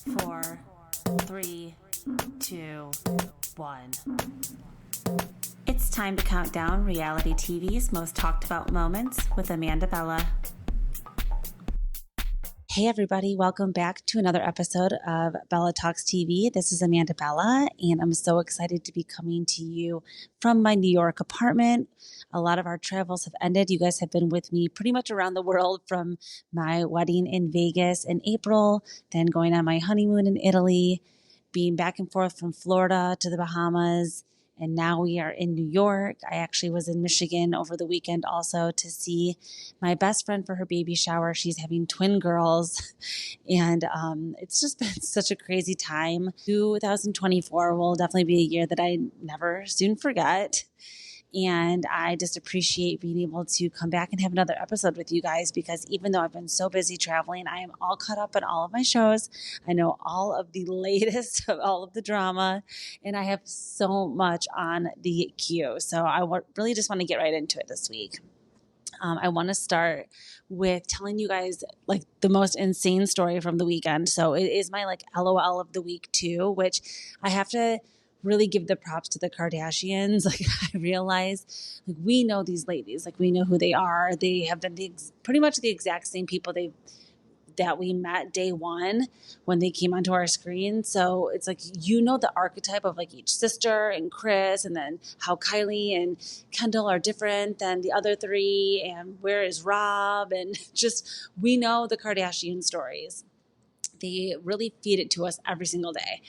4, 3, 2, 1. It's time to count down reality TV's most talked about moments with Amanda Bella. Hey everybody, welcome back to another episode of Bella Talks TV. This is Amanda Bella, and I'm so excited to be coming to you from my New York apartment. A lot of our travels have ended. You guys have been with me pretty much around the world, from my wedding in Vegas in April, then going on my honeymoon in Italy, being back and forth from Florida to the Bahamas, and now we are in New York. I actually was in Michigan over the weekend also to see my best friend for her baby shower. She's having twin girls, and it's just been such a crazy time. 2024 will definitely be a year that I never soon forget. And I just appreciate being able to come back and have another episode with you guys, because even though I've been so busy traveling, I am all caught up on all of my shows. I know all of the latest of all of the drama, and I have so much on the queue. So I really just want to get right into it this week. I want to start with telling you guys like the most insane story from the weekend. So it is my like LOL of the week too, which I have to really give the props to the Kardashians. Like, I realize, like, we know these ladies, like, we know who they are. They have been pretty much the exact same people that we met day one when they came onto our screen. So it's like, you know, the archetype of like each sister and Kris, and then how Kylie and Kendall are different than the other three, and where is Rob, and just, we know the Kardashian stories. They really feed it to us every single day.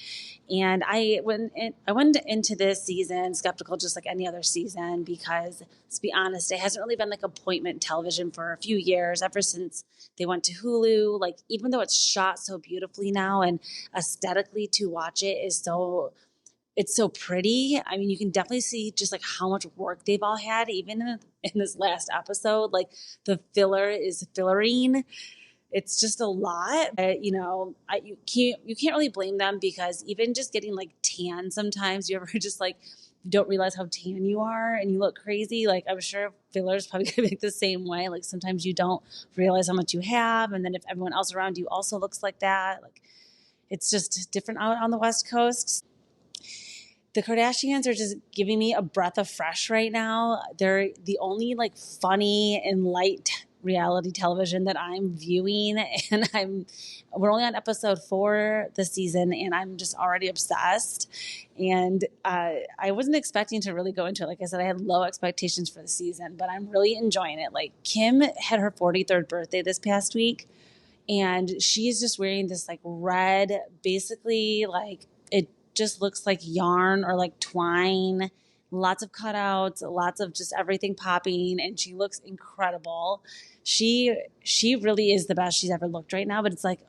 And I went into this season skeptical, just like any other season, because, let's be honest, it hasn't really been like appointment television for a few years, ever since they went to Hulu. Like, even though it's shot so beautifully now and aesthetically to watch it is it's so pretty. I mean, you can definitely see just like how much work they've all had, even in this last episode. Like, the filler is fillering. It's just a lot. You can't really blame them, because even just getting like tan sometimes, you ever just like don't realize how tan you are and you look crazy. Like, I'm sure fillers probably gonna be the same way. Like, sometimes you don't realize how much you have, and then if everyone else around you also looks like that, like, it's just different out on the West Coast. The Kardashians are just giving me a breath of fresh right now. They're the only like funny and light reality television that I'm viewing, and we're only on episode 4 this season, and I'm just already obsessed. And I wasn't expecting to really go into it. Like I said, I had low expectations for the season, but I'm really enjoying it. Like, Kim had her 43rd birthday this past week, and she's just wearing this like red, basically like it just looks like yarn or like twine. Lots of cutouts, lots of just everything popping, and she looks incredible. She really is the best she's ever looked right now, but it's like,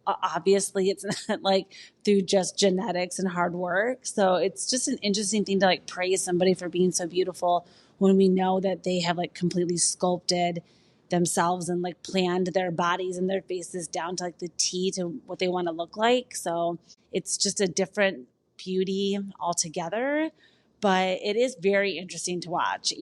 obviously it's not like through just genetics and hard work. So it's just an interesting thing to like praise somebody for being so beautiful when we know that they have like completely sculpted themselves and like planned their bodies and their faces down to like the T to what they want to look like. So it's just a different beauty altogether. But it is very interesting to watch.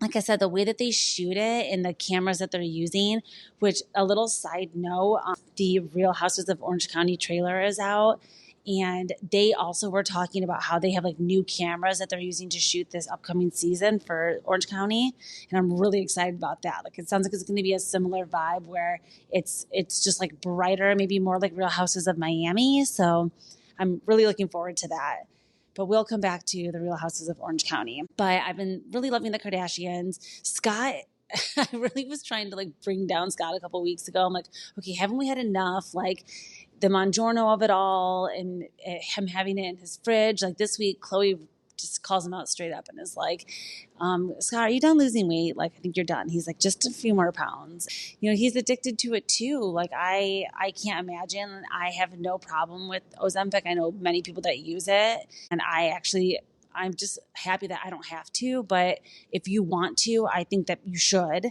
Like I said, the way that they shoot it and the cameras that they're using, which, a little side note, the Real Houses of Orange County trailer is out. And they also were talking about how they have like new cameras that they're using to shoot this upcoming season for Orange County. And I'm really excited about that. Like, it sounds like it's going to be a similar vibe where it's just like brighter, maybe more like Real Houses of Miami. So I'm really looking forward to that. But we'll come back to the Real Houses of Orange County. But I've been really loving the Kardashians. Scott, I really was trying to like bring down Scott a couple weeks ago. I'm like, okay, haven't we had enough? Like, the Mongiorno of it all, and him having it in his fridge. Like, this week, Khloe just calls him out straight up and is like, Scott, are you done losing weight? Like, I think you're done. He's like, just a few more pounds. You know, he's addicted to it too. Like, I can't imagine. I have no problem with Ozempic. I know many people that use it, and I'm just happy that I don't have to. But if you want to, I think that you should.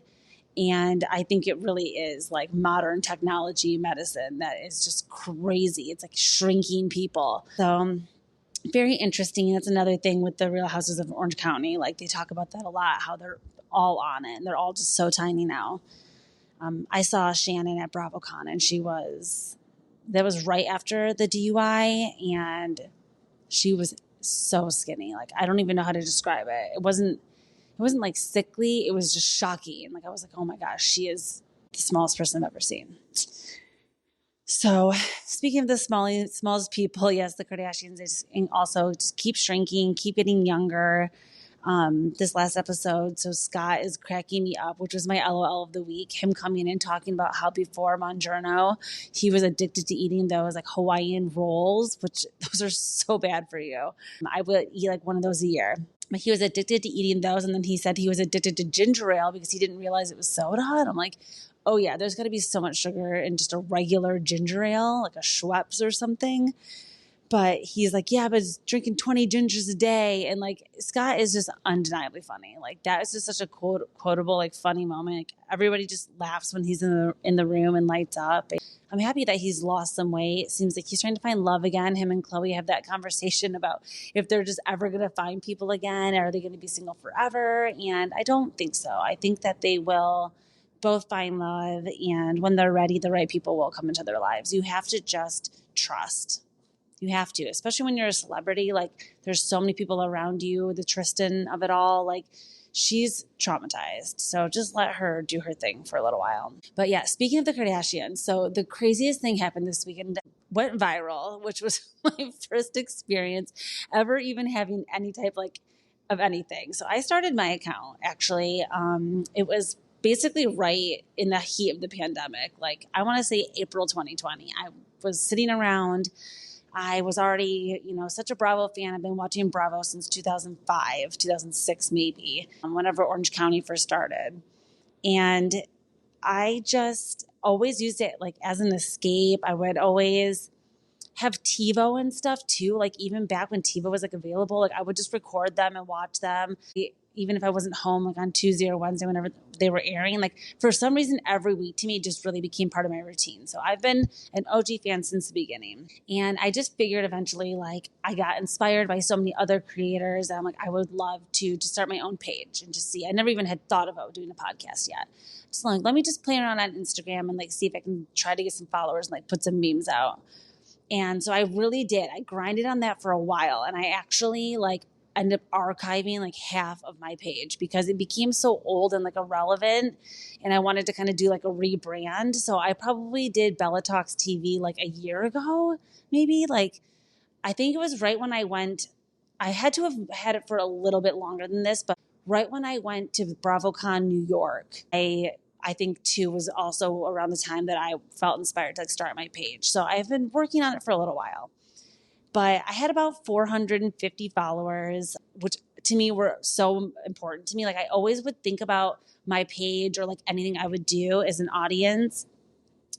And I think it really is like modern technology medicine that is just crazy. It's like shrinking people. So very interesting. That's another thing with the Real Houses of Orange County. Like, they talk about that a lot, how they're all on it, and they're all just so tiny now. I saw Shannon at BravoCon, and she was that was right after the DUI, and she was so skinny. Like, I don't even know how to describe it. It wasn't like sickly. It was just shocking. Like, I was like, oh my gosh, she is the smallest person I've ever seen. So speaking of the smallest people, yes, the Kardashians, they also just keep shrinking, keep getting younger. This last episode, so Scott is cracking me up, which was my LOL of the week. Him coming in talking about how before Montjourno, he was addicted to eating those like Hawaiian rolls, which those are so bad for you. I would eat like one of those a year. But he was addicted to eating those. And then he said he was addicted to ginger ale because he didn't realize it was soda. And I'm like, oh yeah, there's got to be so much sugar in just a regular ginger ale, like a Schweppes or something. But he's like, yeah, but it's drinking 20 gingers a day. And like, Scott is just undeniably funny. Like, that is just such a quotable, like, funny moment. Like, everybody just laughs when he's in the room and lights up. I'm happy that he's lost some weight. It seems like he's trying to find love again. Him and Khloe have that conversation about if they're just ever going to find people again. Are they going to be single forever? And I don't think so. I think that they will both find love. And when they're ready, the right people will come into their lives. You have to just trust. You have to, especially when you're a celebrity. Like, there's so many people around you, the Tristan of it all. Like, she's traumatized. So just let her do her thing for a little while. But yeah, speaking of the Kardashians, so the craziest thing happened this weekend, went viral, which was my first experience ever even having any type like of anything. So I started my account actually. It was basically right in the heat of the pandemic. Like, I want to say April 2020. I was sitting around. I was already, such a Bravo fan. I've been watching Bravo since 2005, 2006 maybe, whenever Orange County first started. And I just always used it like as an escape. I would always have TiVo and stuff too. Like, even back when TiVo was like available, like I would just record them and watch them. Even if I wasn't home, like on Tuesday or Wednesday, whenever they were airing, like for some reason, every week to me just really became part of my routine. So I've been an OG fan since the beginning. And I just figured eventually, like, I got inspired by so many other creators. And I'm like, I would love to just start my own page and just see. I never even had thought about doing a podcast yet. Just like, let me just play around on Instagram and like see if I can try to get some followers and like put some memes out. And so I really did. I grinded on that for a while. And I actually like ended up archiving like half of my page because it became so old and like irrelevant, and I wanted to kind of do like a rebrand. So I probably did Bella Talks TV like a year ago, maybe. Like, I think it was right when I went. I had to have had it for a little bit longer than this, but right when I went to BravoCon New York, I think too was also around the time that I felt inspired to like start my page. So I've been working on it for a little while. But I had about 450 followers, which to me were so important to me. Like, I always would think about my page or like anything I would do as an audience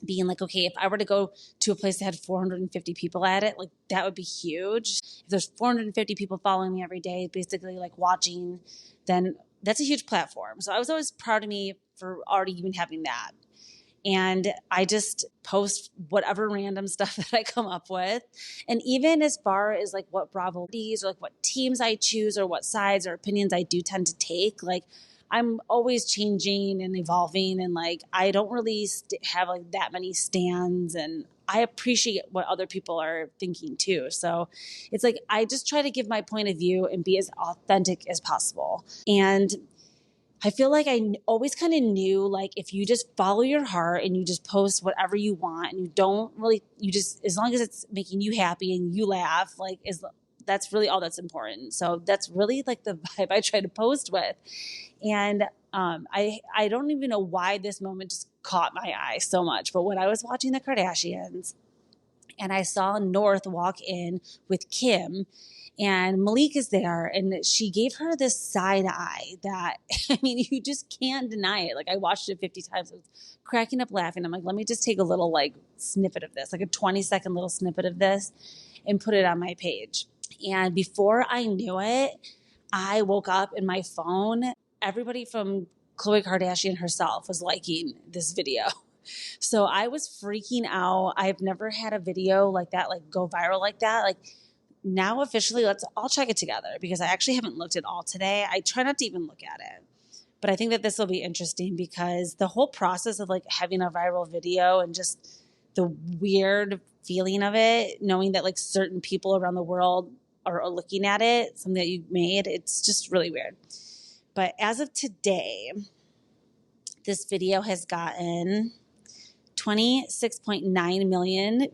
being like, okay, if I were to go to a place that had 450 people at it, like that would be huge. If there's 450 people following me every day, basically like watching, then that's a huge platform. So I was always proud of me for already even having that. And I just post whatever random stuff that I come up with. And even as far as like what Bravo is or like what teams I choose or what sides or opinions I do tend to take, like I'm always changing and evolving. And like, I don't really have like that many stands, and I appreciate what other people are thinking too. So it's like, I just try to give my point of view and be as authentic as possible. And I feel like I always kind of knew, like, if you just follow your heart and you just post whatever you want and you just, as long as it's making you happy and you laugh, like, that's really all that's important. So that's really like the vibe I try to post with. And I don't even know why this moment just caught my eye so much. But when I was watching the Kardashians and I saw North walk in with Kim, and Malika's there, and she gave her this side eye that, I mean, you just can't deny it. Like, I watched it 50 times. I was cracking up laughing. I'm like, let me just take a little like snippet of this, like a 20-second little snippet of this and put it on my page. And before I knew it, I woke up in my phone. Everybody from Khloe Kardashian herself was liking this video. So I was freaking out. I've never had a video like that, like go viral like that. Like, now officially, let's all check it together because I actually haven't looked at all today. I try not to even look at it. But I think that this will be interesting because the whole process of like having a viral video and just the weird feeling of it, knowing that like certain people around the world are looking at it, something that you made. It's just really weird. But as of today, this video has gotten 26.9 million,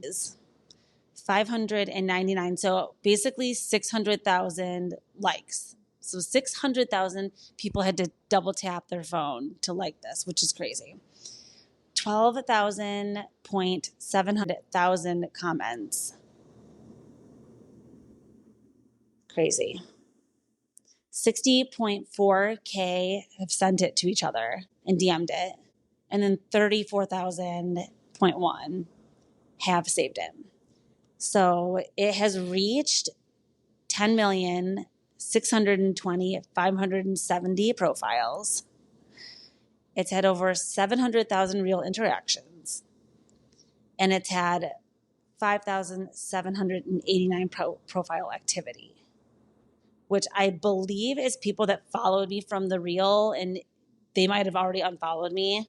599. So basically 600,000 likes. So 600,000 people had to double tap their phone to like this, which is crazy. 12,700,000 comments. Crazy. 60.4K have sent it to each other and DM'd it. And then 34,000.1 have saved it. So it has reached 10,620,570 profiles. It's had over 700,000 real interactions. And it's had 5,789 profile activity, which I believe is people that followed me from the reel, and they might have already unfollowed me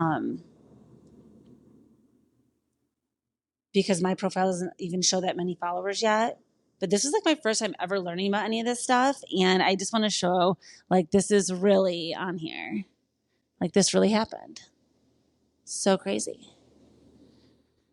because my profile doesn't even show that many followers yet. But this is like my first time ever learning about any of this stuff, and I just want to show like this is really on here. Like this really happened. So crazy.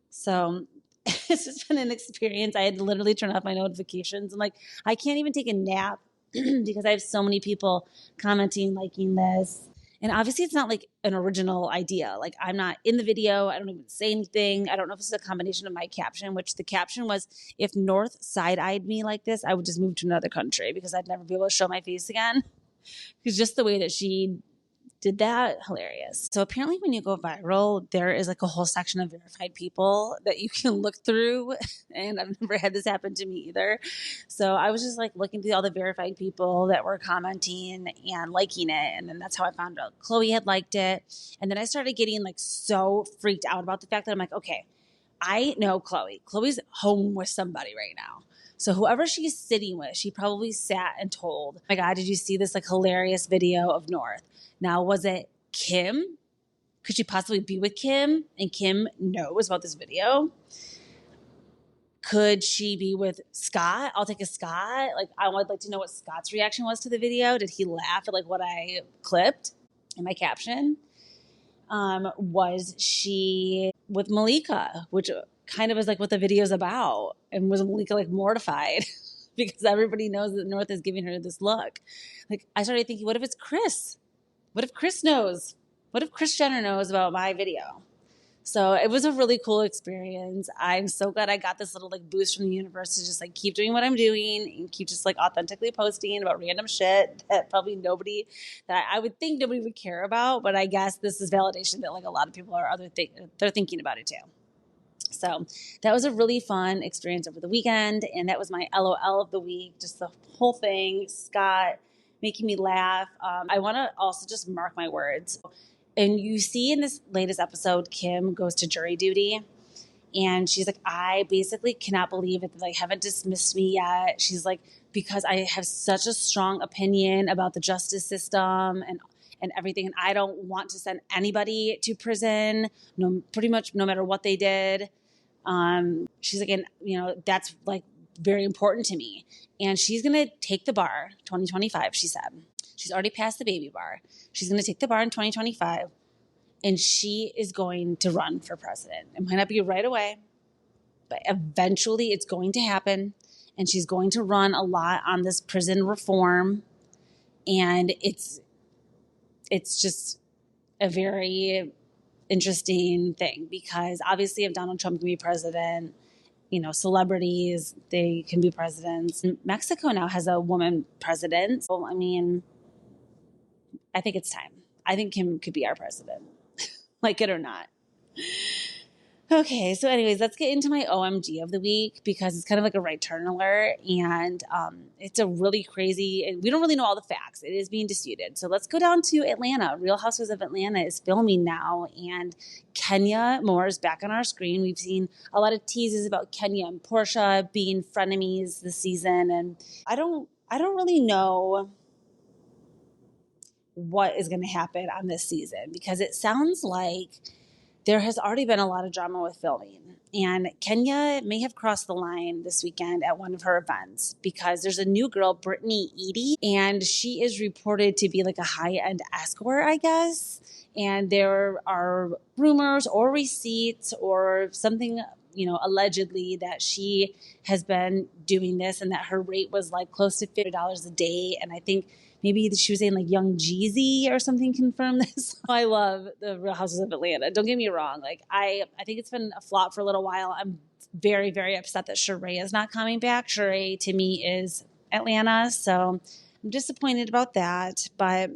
So it's just been an experience. I had to literally turn off my notifications, and like I can't even take a nap because I have so many people commenting, liking this. And obviously it's not like an original idea. Like I'm not in the video. I don't even say anything. I don't know if it's a combination of my caption, which the caption was, if North side-eyed me like this, I would just move to another country because I'd never be able to show my face again. Because just the way that she did that, hilarious. So apparently when you go viral, there is like a whole section of verified people that you can look through. And I've never had this happen to me either. So I was just like looking through all the verified people that were commenting and liking it. And then that's how I found out Khloe had liked it. And then I started getting like so freaked out about the fact that I'm like, okay, I know Khloe. Khloe's home with somebody right now. So whoever she's sitting with, she probably sat and told, oh my God, did you see this like hilarious video of North? Now, was it Kim? Could she possibly be with Kim and Kim knows about this video? Could she be with Scott? I'll take a Scott. Like, I would like to know what Scott's reaction was to the video. Did he laugh at like what I clipped in my caption? Was she with Malika, which kind of is like what the video's about? And was Malika like mortified because everybody knows that North is giving her this look? Like, I started thinking, what if it's Chris? What if Chris knows? What if Kris Jenner knows about my video? So it was a really cool experience. I'm so glad I got this little like boost from the universe to just like keep doing what I'm doing and keep just like authentically posting about random shit that probably nobody, that I would think nobody would care about. But I guess this is validation that like a lot of people are they're thinking about it too. So that was a really fun experience over the weekend. And that was my LOL of the week. Just the whole thing. Scott making me laugh. I want to also just mark my words. And you see in this latest episode, Kim goes to jury duty. And she's like, I basically cannot believe it. They haven't dismissed me yet. She's like, because I have such a strong opinion about the justice system and everything. And I don't want to send anybody to prison, pretty much no matter what they did. She's like, and that's like very important to me. And she's going to take the bar 2025, she said. She's already passed the baby bar. She's going to take the bar in 2025, and she is going to run for president. It might not be right away, but eventually it's going to happen, and she's going to run a lot on this prison reform, and it's just a very interesting thing because obviously if Donald Trump can be president, celebrities, they can be presidents. Mexico now has a woman president. So, I mean, I think it's time. I think Kim could be our president, like it or not. Okay, so anyways, let's get into my OMG of the week because it's kind of like a right turn alert, and it's a really crazy, and we don't really know all the facts. It is being disputed. So let's go down to Atlanta. Real Housewives of Atlanta is filming now, and Kenya Moore is back on our screen. We've seen a lot of teases about Kenya and Portia being frenemies this season, and I don't really know what is going to happen on this season because it sounds like there has already been a lot of drama with filming. And Kenya may have crossed the line this weekend at one of her events because there's a new girl, Brittany Eady, and she is reported to be like a high-end escort, I guess. And there are rumors or receipts or something, allegedly that she has been doing this and that her rate was like close to $50 a day. And I think maybe she was saying like Young Jeezy or something confirmed this. I love the Real Houses of Atlanta. Don't get me wrong. Like I think it's been a flop for a little while. I'm very, very upset that Sheree is not coming back. Sheree to me is Atlanta. So I'm disappointed about that, but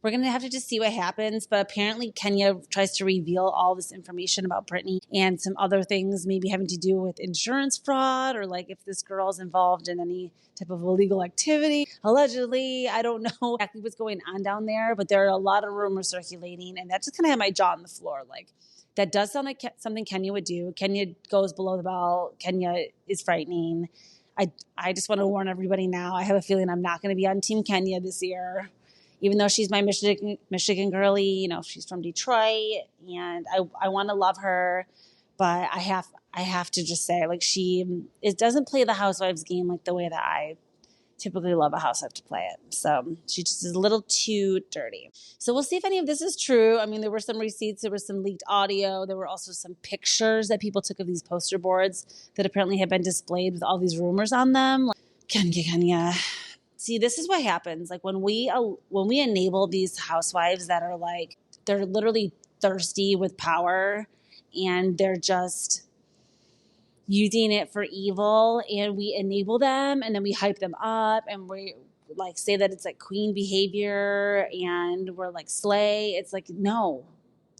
we're going to have to just see what happens. But apparently Kenya tries to reveal all this information about Brittany and some other things maybe having to do with insurance fraud or like if this girl's involved in any type of illegal activity. Allegedly, I don't know exactly what's going on down there, but there are a lot of rumors circulating. And that just kind of had my jaw on the floor. Like that does sound like something Kenya would do. Kenya goes below the belt. Kenya is frightening. I just want to warn everybody now. I have a feeling I'm not going to be on Team Kenya this year. Even though she's my Michigan girly, she's from Detroit, and I want to love her, but I have to just say, like it doesn't play the Housewives game like the way that I typically love a housewife to play it. So she just is a little too dirty. So we'll see if any of this is true. I mean, there were some receipts, there was some leaked audio, there were also some pictures that people took of these poster boards that apparently had been displayed with all these rumors on them. Like, Kenya. See, this is what happens. Like when we enable these housewives that are like, they're literally thirsty with power and they're just using it for evil, and we enable them and then we hype them up and we like say that it's like queen behavior and we're like slay. It's like, no,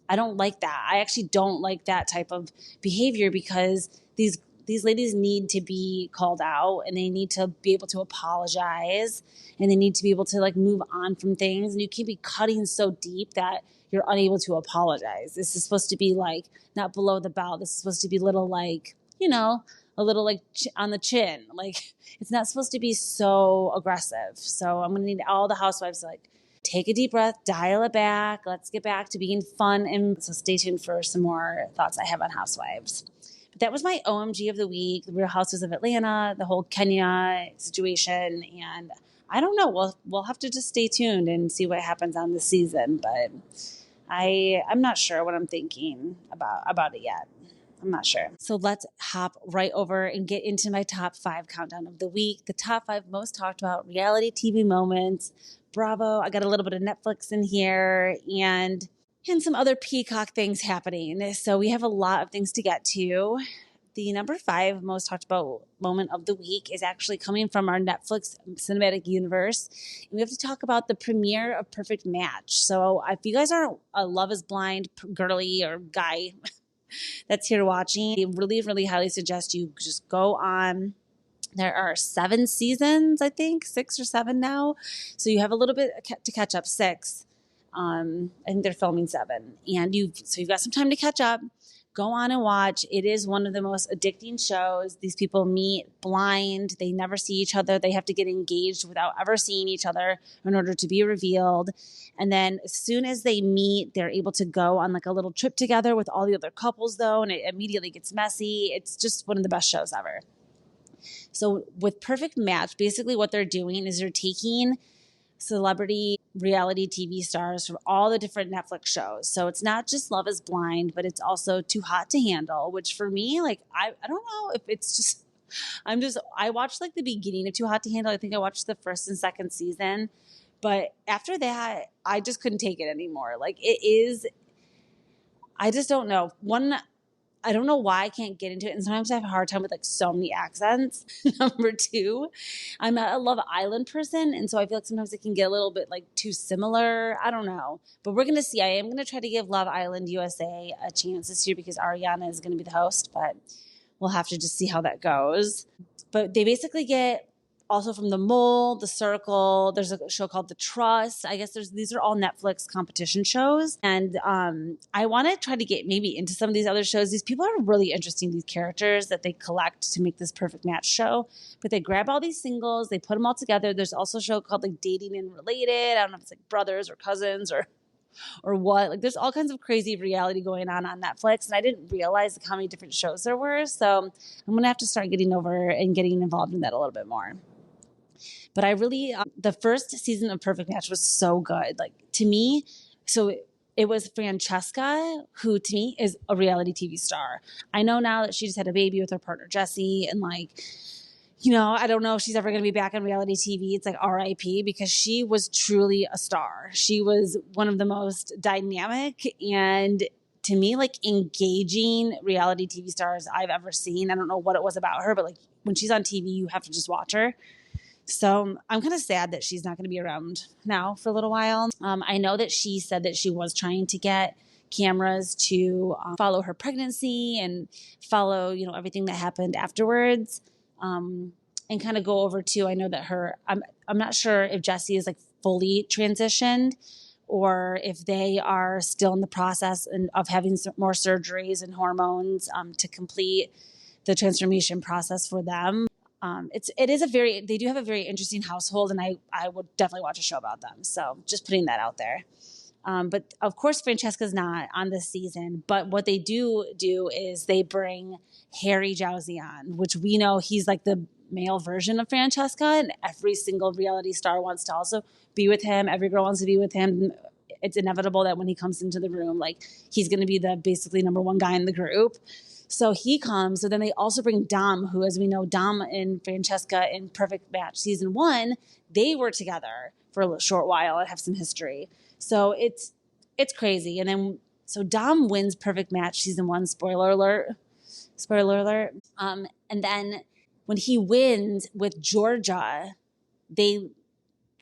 I don't like that. I actually don't like that type of behavior because these ladies need to be called out and they need to be able to apologize and they need to be able to like move on from things. And you can't be cutting so deep that you're unable to apologize. This is supposed to be like not below the belt. This is supposed to be little like, a little like on the chin. Like it's not supposed to be so aggressive. So I'm going to need all the housewives to like take a deep breath, dial it back. Let's get back to being fun. And so stay tuned for some more thoughts I have on Housewives. But that was my OMG of the week, the Real Houses of Atlanta, the whole Kenya situation. And I don't know. We'll have to just stay tuned and see what happens on the season. But I'm not sure what I'm thinking about it yet. I'm not sure. So let's hop right over and get into my top 5 countdown of the week. The top 5 most talked about reality TV moments. Bravo. I got a little bit of Netflix in here and some other Peacock things happening. So we have a lot of things to get to. The number 5 most talked about moment of the week is actually coming from our Netflix cinematic universe. And we have to talk about the premiere of Perfect Match. So if you guys aren't a Love is Blind girly or guy that's here watching, I really, really highly suggest you just go on. There are 7 seasons, I think, 6 or 7 now. So you have a little bit to catch up, 6. I think they're filming 7. And you've got some time to catch up. Go on and watch. It is one of the most addicting shows. These people meet blind. They never see each other. They have to get engaged without ever seeing each other in order to be revealed. And then as soon as they meet, they're able to go on like a little trip together with all the other couples though. And it immediately gets messy. It's just one of the best shows ever. So with Perfect Match, basically what they're doing is they're taking celebrity reality TV stars from all the different Netflix shows. So it's not just Love is Blind, but it's also Too Hot to Handle, which for me, like, I don't know if it's just, I watched like the beginning of Too Hot to Handle. I think I watched the 1st and 2nd season, but after that, I just couldn't take it anymore. Like I just don't know. I don't know why I can't get into it. And sometimes I have a hard time with like so many accents. Number 2, I'm not a Love Island person. And so I feel like sometimes it can get a little bit like too similar. I don't know. But we're going to see. I am going to try to give Love Island USA a chance this year because Ariana is going to be the host. But we'll have to just see how that goes. But they basically get also from The Mole, The Circle. There's a show called The Trust. I guess these are all Netflix competition shows. And I want to try to get maybe into some of these other shows. These people are really interesting, these characters that they collect to make this Perfect Match show. But they grab all these singles, they put them all together. There's also a show called like Dating and Related. I don't know if it's like brothers or cousins or or what. Like there's all kinds of crazy reality going on Netflix, and I didn't realize how many different shows there were. So I'm going to have to start getting over and getting involved in that a little bit more. But I really, the first season of Perfect Match was so good. Like to me, so it was Francesca, who to me is a reality TV star. I know now that she just had a baby with her partner, Jesse, and like, you know, I don't know if she's ever going to be back on reality TV. It's like RIP, because she was truly a star. She was one of the most dynamic and, to me, like engaging reality TV stars I've ever seen. I don't know what it was about her, but like when she's on TV, you have to just watch her. So I'm kind of sad that she's not going to be around now for a little while. I know that she said that she was trying to get cameras to follow her pregnancy and follow, you know, everything that happened afterwards, and kind of go over to, I know that I'm not sure if Jessie is like fully transitioned or if they are still in the process of having more surgeries and hormones to complete the transformation process for them. They do have a very interesting household, and I would definitely watch a show about them. So just putting that out there. But of course, Francesca's not on this season, but what they do is they bring Harry Jowsey on, which we know he's like the male version of Francesca, and every single reality star wants to also be with him. Every girl wants to be with him. It's inevitable that when he comes into the room, like he's going to be the basically number one guy in the group. So he comes. So then they also bring Dom, who, as we know, Dom and Francesca in Perfect Match season 1, they were together for a short while and have some history. So it's crazy. And then, so Dom wins Perfect Match season 1, spoiler alert. And then when he wins with Georgia, they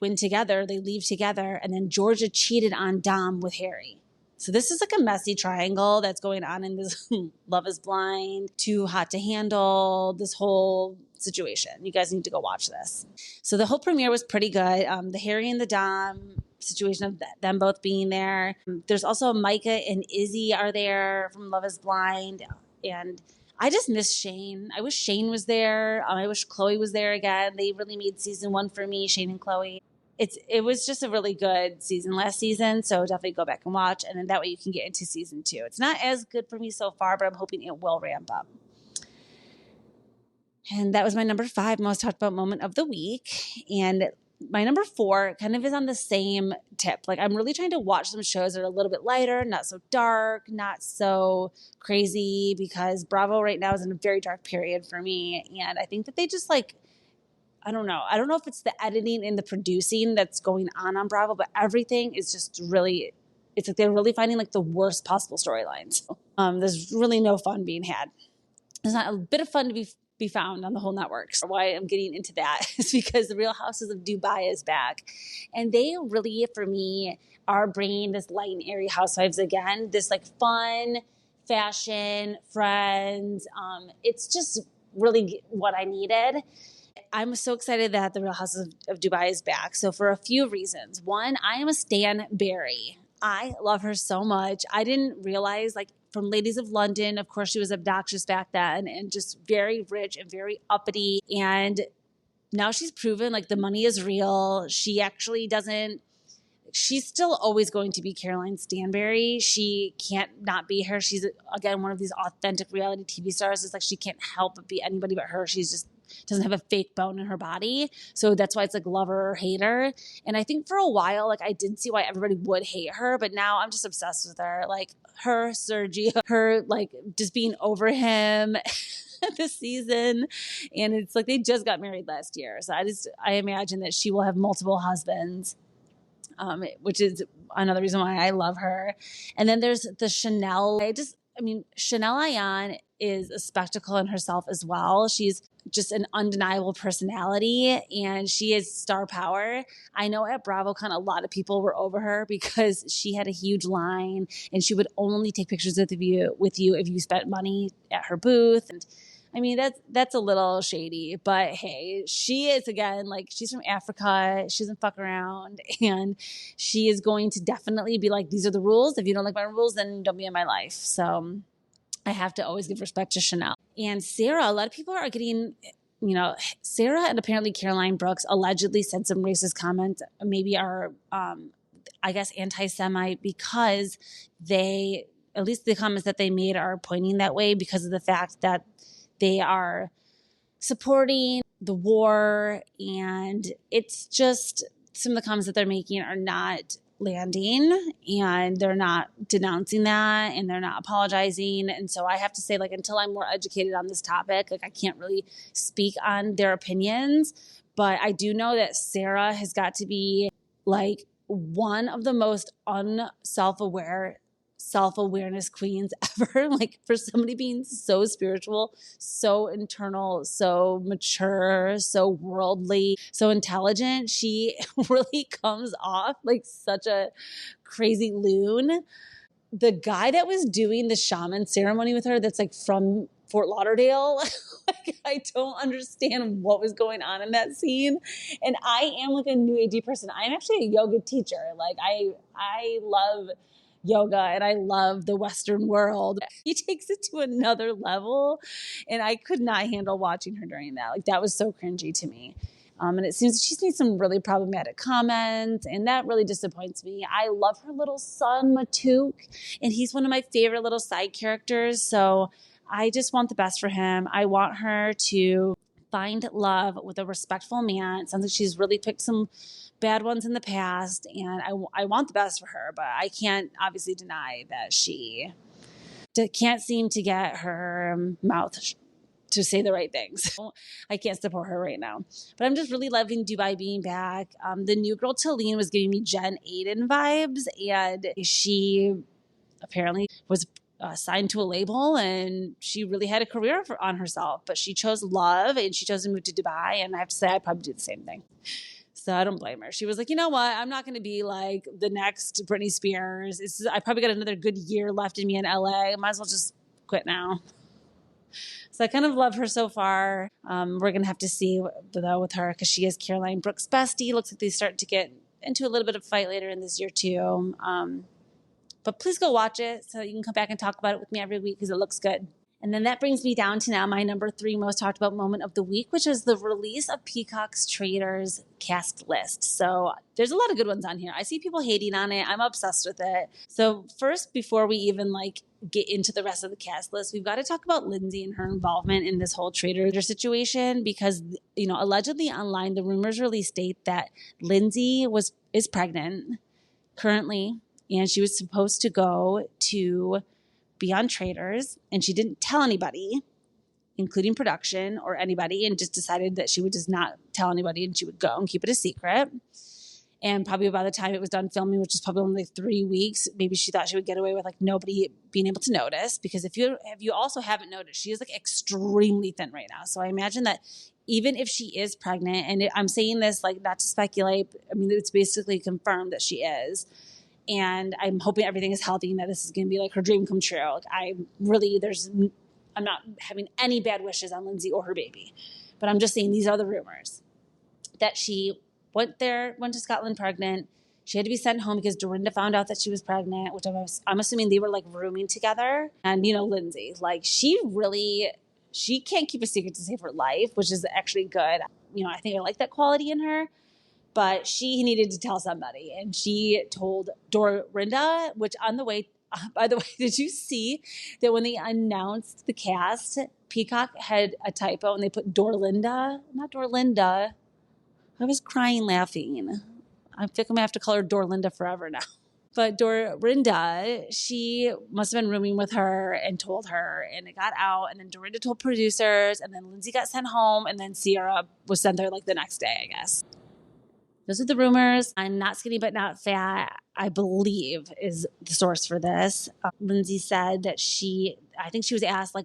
win together, they leave together, and then Georgia cheated on Dom with Harry. So this is like a messy triangle that's going on in this Love is Blind, Too Hot to Handle, this whole situation. You guys need to go watch this. So the whole premiere was pretty good. The Harry and the Dom situation of them both being there. There's also Micah and Izzy are there from Love is Blind. And I just miss Shane. I wish Shane was there. I wish Khloe was there again. They really made season 1 for me, Shane and Khloe. It was just a really good season last season, so definitely go back and watch, and then that way you can get into season 2. It's not as good for me so far, but I'm hoping it will ramp up. And that was my number 5 most talked about moment of the week. And my number 4 kind of is on the same tip. Like, I'm really trying to watch some shows that are a little bit lighter, not so dark, not so crazy, because Bravo right now is in a very dark period for me, and I think that they just like, I don't know if it's the editing and the producing that's going on Bravo, but everything is just really, it's like they're really finding like the worst possible storylines. There's really no fun being had. There's not a bit of fun to be found on the whole network. So why I'm getting into that is because the Real Houses of Dubai is back. And they really, for me, are bringing this light and airy Housewives again. This like fun, fashion, friends. It's just really what I needed. I'm so excited that the Real Houses of Dubai is back. So for a few reasons. One, I am a Stan Barry. I love her so much. I didn't realize, like, from Ladies of London, of course, she was obnoxious back then and just very rich and very uppity. And now she's proven, like, the money is real. She actually doesn't, she's still always going to be Caroline Stanberry. She can't not be her. She's, again, one of these authentic reality TV stars. It's like she can't help but be anybody but her. She's just doesn't have a fake bone in her body. So that's why it's like lover or hater. And I think for a while, like I did see why everybody would hate her, but now I'm just obsessed with her. Like her, Sergio, her like just being over him this season. And it's like they just got married last year. So I imagine that she will have multiple husbands. Which is another reason why I love her. And then there's the Chanel. Chanel Ayan is a spectacle in herself as well. She's just an undeniable personality, and she is star power. I know at BravoCon, a lot of people were over her because she had a huge line, and she would only take pictures with you if you spent money at her booth. And I mean, that's a little shady, but hey, she is, again, like, she's from Africa. She doesn't fuck around, and she is going to definitely be like, these are the rules. If you don't like my rules, then don't be in my life. So I have to always give respect to Chanel. And Sarah, a lot of people are getting, Sarah and apparently Caroline Brooks allegedly said some racist comments, maybe are I guess, anti-Semite because they, at least the comments that they made are pointing that way because of the fact that they are supporting the war. And it's just some of the comments that they're making are not landing, and they're not denouncing that, and they're not apologizing. And so I have to say, like, until I'm more educated on this topic, like, I can't really speak on their opinions. But I do know that Sarah has got to be like one of the most self-awareness queens ever. Like, for somebody being so spiritual, so internal, so mature, so worldly, so intelligent, she really comes off like such a crazy loon. The guy that was doing the shaman ceremony with her, that's like from Fort Lauderdale, like, I don't understand what was going on in that scene. And I am like a new agey person. I'm actually a yoga teacher. Like, I love yoga and I love the Western world. He takes it to another level, and I could not handle watching her during that. Like, that was so cringy to me. And it seems she's made some really problematic comments, and that really disappoints me. I love her little son, Matuk, and he's one of my favorite little side characters. So I just want the best for him. I want her to find love with a respectful man. It sounds like she's really picked some bad ones in the past, and I want the best for her, but I can't obviously deny that she can't seem to get her mouth to say the right things. I can't support her right now. But I'm just really loving Dubai being back. The new girl, Talene, was giving me Jen Aiden vibes, and she apparently was signed to a label, and she really had a career on herself. But she chose love, and she chose to move to Dubai, and I have to say I'd probably do the same thing. So I don't blame her. She was like, you know what? I'm not going to be like the next Britney Spears. I probably got another good year left in me in LA. Might as well just quit now. So I kind of love her so far. We're going to have to see, though, with her, because she is Caroline Brooks' bestie. Looks like they start to get into a little bit of fight later in this year, too. But please go watch it so you can come back and talk about it with me every week, because it looks good. And then that brings me down to now my number 3 most talked about moment of the week, which is the release of Peacock's Traitors cast list. So there's a lot of good ones on here. I see people hating on it. I'm obsessed with it. So first, before we even get into the rest of the cast list, we've got to talk about Lindsay and her involvement in this whole traitor situation, because, allegedly online, the rumors really state that Lindsay is pregnant currently, and she was supposed to go to be on Traitors, and she didn't tell anybody, including production or anybody, and just decided that she would just not tell anybody, and she would go and keep it a secret. And probably by the time it was done filming, which is probably only 3 weeks, maybe she thought she would get away with nobody being able to notice. Because if you also haven't noticed, she is extremely thin right now. So I imagine that even if she is pregnant, and I'm saying this not to speculate, I mean, it's basically confirmed that she is. And I'm hoping everything is healthy and that this is going to be her dream come true. I'm not having any bad wishes on Lindsay or her baby, but I'm just saying these are the rumors that she went to Scotland pregnant. She had to be sent home because Dorinda found out that she was pregnant, which I'm assuming they were rooming together. And Lindsay, she can't keep a secret to save her life, which is actually good. I think I like that quality in her. But she needed to tell somebody, and she told Dorinda, which on the way, by the way, did you see that when they announced the cast, Peacock had a typo and they put Dorlinda, not Dorlinda. I was crying laughing. I think I'm going to have to call her Dorlinda forever now. But Dorinda, she must have been rooming with her and told her, and it got out. And then Dorinda told producers, and then Lindsay got sent home, and then Sierra was sent there the next day, I guess. Those are the rumors. I'm not skinny but not fat, I believe, is the source for this. Lindsay said that I think she was asked,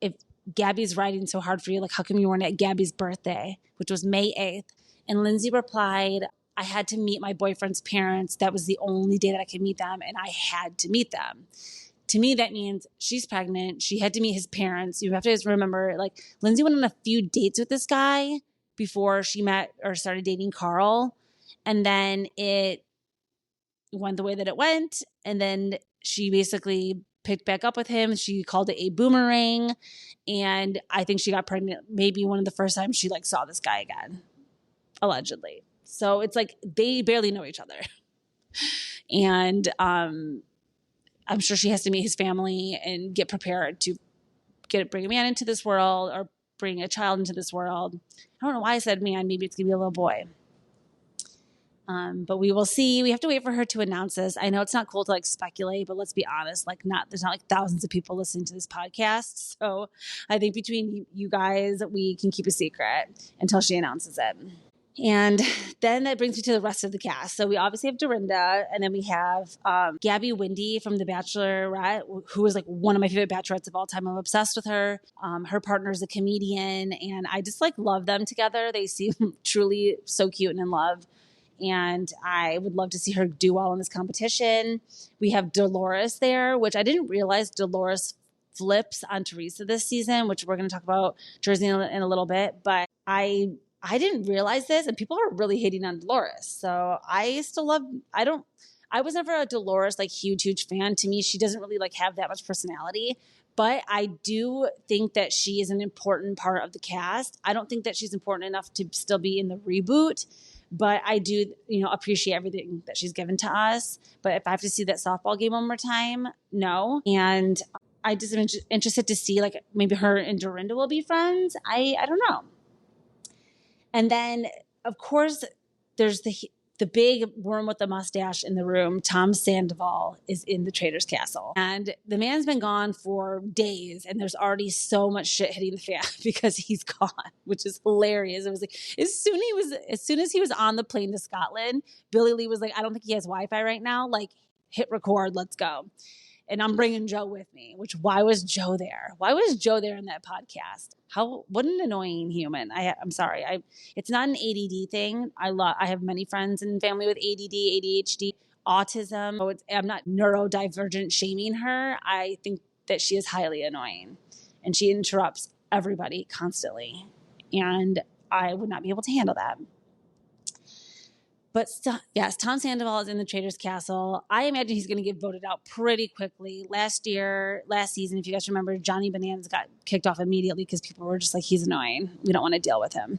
if Gabby's riding so hard for you, how come you weren't at Gabby's birthday, which was May 8th? And Lindsay replied, I had to meet my boyfriend's parents. That was the only day that I could meet them, and I had to meet them. To me, that means she's pregnant. She had to meet his parents. You have to just remember, Lindsay went on a few dates with this guy before she met or started dating Carl. And then it went the way that it went. And then she basically picked back up with him. She called it a boomerang. And I think she got pregnant maybe one of the first times she saw this guy again, allegedly. So it's they barely know each other. And I'm sure she has to meet his family and get prepared to bring a man into this world or bring a child into this world. I don't know why I said man. Maybe it's going to be a little boy. But we will see. We have to wait for her to announce this. I know it's not cool to like speculate, but let's be honest, there's not like thousands of people listening to this podcast. So I think between you guys, we can keep a secret until she announces it. And then that brings me to the rest of the cast. So we obviously have Dorinda, and then we have Gabby Windey from The Bachelorette, who is like one of my favorite bachelorettes of all time. I'm obsessed with her. Her partner is a comedian, and I just like love them together. They seem truly so cute and in love. And I would love to see her do well in this competition. We have Dolores there, which I didn't realize Dolores flips on Teresa this season, which we're going to talk about Jersey in a little bit. But I didn't realize this, and people are really hating on Dolores. So I was never a Dolores like huge fan. To me, she doesn't really like have that much personality. But I do think that she is an important part of the cast. I don't think that she's important enough to still be in the reboot. But I do, appreciate everything that she's given to us. But if I have to see that softball game one more time, no. And I just am interested to see, like, maybe her and Dorinda will be friends. I don't know. And then, of course, there's the big worm with the mustache in the room. Tom Sandoval is in the Traitor's Castle. And the man's been gone for days, and there's already so much shit hitting the fan because he's gone, which is hilarious. It was like, as soon as he was on the plane to Scotland, Billy Lee was like, I don't think he has Wi-Fi right now. Like, hit record, let's go. And I'm bringing Joe with me, why was Joe there? Why was Joe there in that podcast? What an annoying human. I'm sorry. It's not an ADD thing. I have many friends and family with ADD, ADHD, autism. So I'm not neurodivergent shaming her. I think that she is highly annoying, and she interrupts everybody constantly. And I would not be able to handle that. But yes, Tom Sandoval is in the Traitor's Castle. I imagine he's going to get voted out pretty quickly. Last season, if you guys remember, Johnny Bananas got kicked off immediately because people were just like, he's annoying. We don't want to deal with him.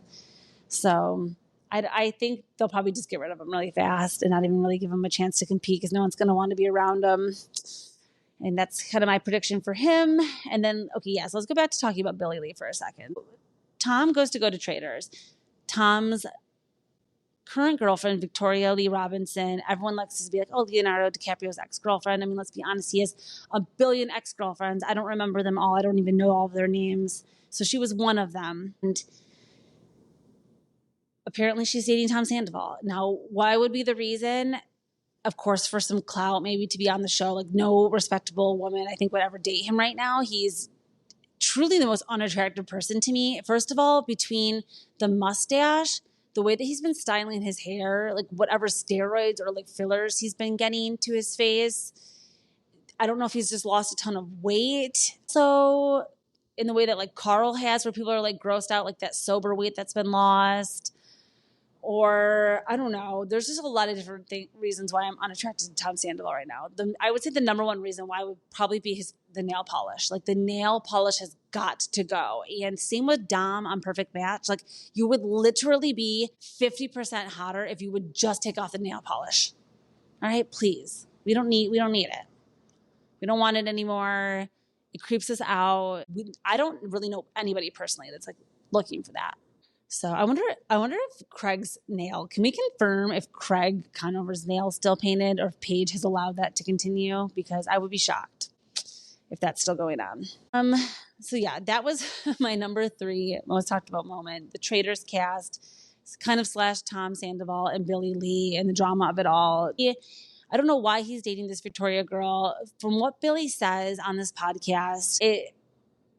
So I think they'll probably just get rid of him really fast and not even really give him a chance to compete because no one's going to want to be around him. And that's kind of my prediction for him. And then, okay, yes, let's go back to talking about Billy Lee for a second. Tom goes to Traitors. Tom's current girlfriend, Victoria Lee Robinson, everyone likes to be like, oh, Leonardo DiCaprio's ex-girlfriend. I mean, let's be honest, he has a billion ex-girlfriends. I don't remember them all. I don't even know all of their names. So she was one of them. And apparently she's dating Tom Sandoval. Now, why would be the reason? Of course, for some clout, maybe to be on the show. Like, no respectable woman, I think, would ever date him right now. He's truly the most unattractive person to me. First of all, between the mustache, the way that he's been styling his hair, like whatever steroids or like fillers he's been getting to his face. I don't know if he's just lost a ton of weight. So in the way that like Carl has, where people are like grossed out, like that sober weight that's been lost. Or I don't know. There's just a lot of different reasons why I'm unattracted to Tom Sandoval right now. I would say the number one reason why would probably be the nail polish. Like the nail polish has got to go. And same with Dom on Perfect Match. Like you would literally be 50% hotter if you would just take off the nail polish. All right, please. We don't need it. We don't want it anymore. It creeps us out. I don't really know anybody personally that's like looking for that. So I wonder if Craig's nail, can we confirm if Craig Conover's nail is still painted or if Paige has allowed that to continue? Because I would be shocked if that's still going on. So yeah, that was my number 3 most talked about moment. The Traitors cast, kind of / Tom Sandoval and Billy Lee and the drama of it all. I don't know why he's dating this Victoria girl. From what Billy says on this podcast,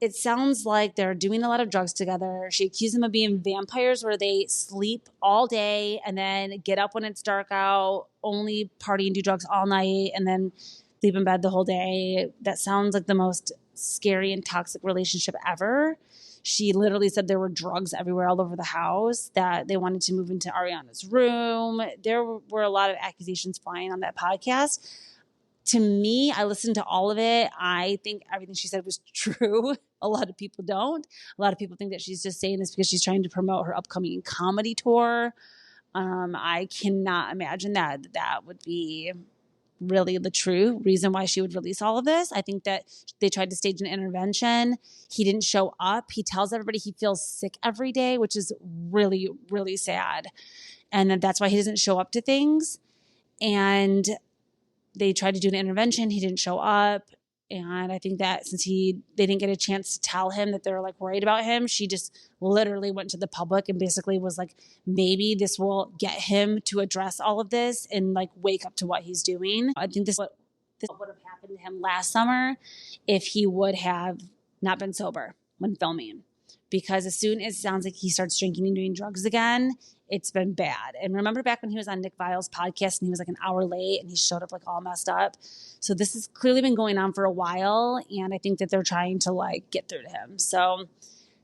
it sounds like they're doing a lot of drugs together. She accused them of being vampires where they sleep all day and then get up when it's dark out, only party and do drugs all night, and then sleep in bed the whole day. That sounds like the most scary and toxic relationship ever. She literally said there were drugs everywhere all over the house, that they wanted to move into Ariana's room. There were a lot of accusations flying on that podcast. To me, I listened to all of it. I think everything she said was true. A lot of people don't. A lot of people think that she's just saying this because she's trying to promote her upcoming comedy tour. I cannot imagine that would be really the true reason why she would release all of this. I think that they tried to stage an intervention. He didn't show up. He tells everybody he feels sick every day, which is really, really sad. And that's why he doesn't show up to things. And they tried to do an intervention. He didn't show up. And I think that since they didn't get a chance to tell him that they're like worried about him, she just literally went to the public and basically was like, maybe this will get him to address all of this and like wake up to what he's doing. I think this would have happened to him last summer if he would have not been sober when filming. Because as soon as it sounds like he starts drinking and doing drugs again, it's been bad. And remember back when he was on Nick Viall's podcast and he was like an hour late and he showed up like all messed up. So this has clearly been going on for a while. And I think that they're trying to like get through to him. So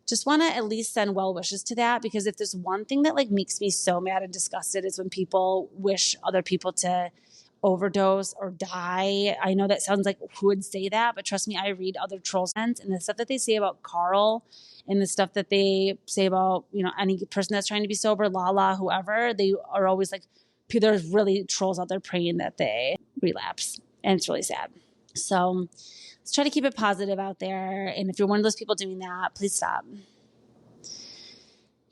just want to at least send well wishes to that, because if there's one thing that like makes me so mad and disgusted is when people wish other people to overdose or die. I know that sounds like who would say that, but trust me, I read other trolls and the stuff that they say about Carl and the stuff that they say about, you know, any person that's trying to be sober, Lala, whoever, they are always like, there's really trolls out there praying that they relapse. And it's really sad. So let's try to keep it positive out there. And if you're one of those people doing that, please stop.